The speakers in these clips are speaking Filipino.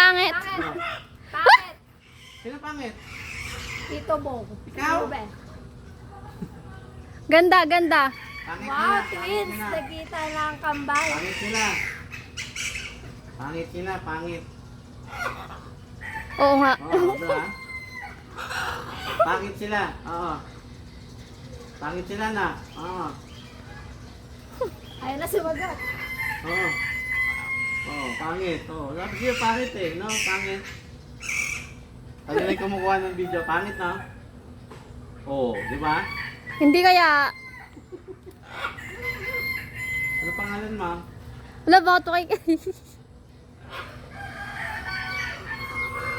pangit? Bakit? Sino pangit? Tito Bong. Ikaw? Ano ba? Ganda, ganda. Pangit Wow, nila, twins! pangit nila. Nagkita ng kambal. Pangit sila. Pangit sila, pangit. Oo nga. Oo, diba? Pangit sila, oo. Pangit sila na, oo. Ayun na sumagot. Oo. Oo, pangit. Oo, sabi siya pangit eh, no? Pangit. Kasi na kumukuha ng video, pangit na. Oo, di ba? Hindi kaya. Ano pangalan mo? Wala ba ito kay...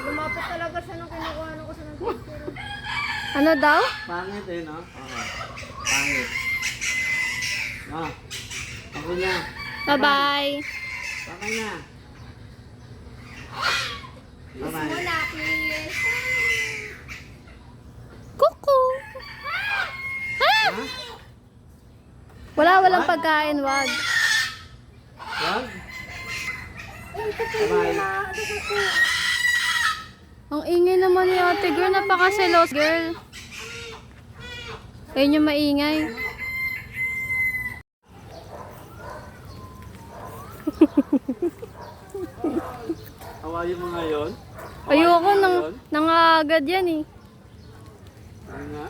Lumapit talaga siya nung kinukuha ko sa ng picture. Ano daw? Pangit eh, no? Oo. Pangit. No? Ako niya. Bye-bye. Ako niya. Kiss mo Bye-bye. na, please. Kuku. Ah! Ha? Walang What? pagkain, wag. Wag? Ay, ito po Bye-bye. na. Ano ba po? Ang ingay naman ni ate girl, napaka-selos girl. Ayun yung maingay. Awayin mo ngayon? Ayoko, nangagad yan eh. Ano nga?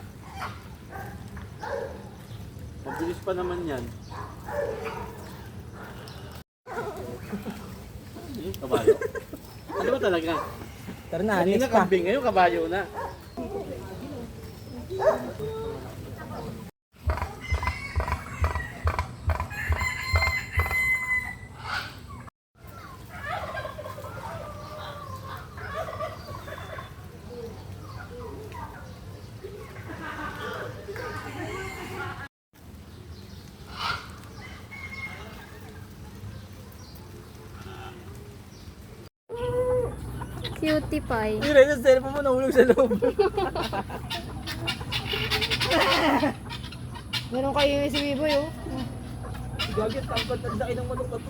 Mabilis pa naman yan. Kabayo? Ano ba talaga? Tara na, Kanina next pa. kambing, ngayon kabayo na. Cutie pie. Hindi rin, sa cellphone mo nahulog sa loob. Meron kayo yung si Biboy, oh. Gagit, ang laki ng manok na to.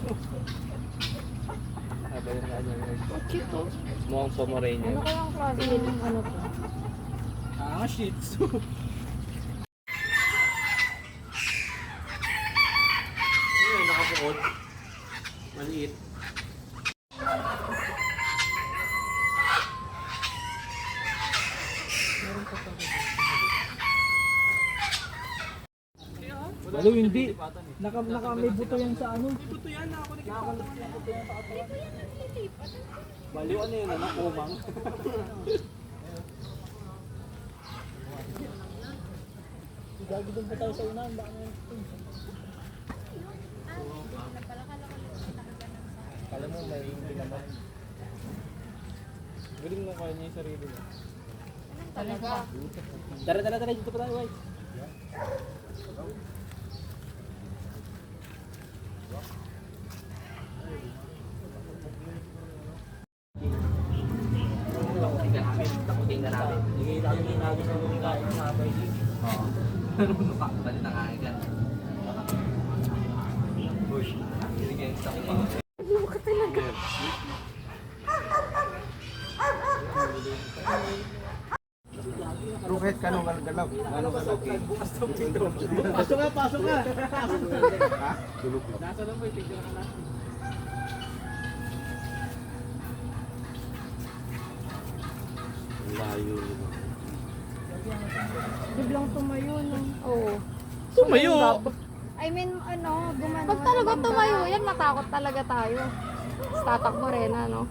Aba yung ano yun. Cute, oh. Mukhang Pomeranian. Ano kayang klase ng ano to? Ah, shih tzu. Ano yun, nakabukod? Maliit. Walo, hindi. Naka may buto yan sa ano. May buto yan, nakakunik yung buto yan sa ato. Baliw ano yun, ano? Kumang. Gagi doon pa tayo sa unahan, baka na Kala mo, may hindi naman. Galing mo kaya niya yung sarili niya. Talaga. Tara, dito pa tayo, White. Takutin na namin. Hindi tayo namin sa mga kain ng mga pwede. Oo. Balik na kain ka. Push. Hindi kayo sa akin. Ano ka talaga? Roket ka nung galaw. Galaw ka lagi. Pasok ka, pasok ka! Ha? Nasa lang mo, picture ka na. Layo naman. Biglang tumayo, no? Oo. Tumayo! I mean, ano, gumano. Pag talaga tumayo yan, matakot talaga tayo. Tatak mo rin, ano?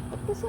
Ba't kasi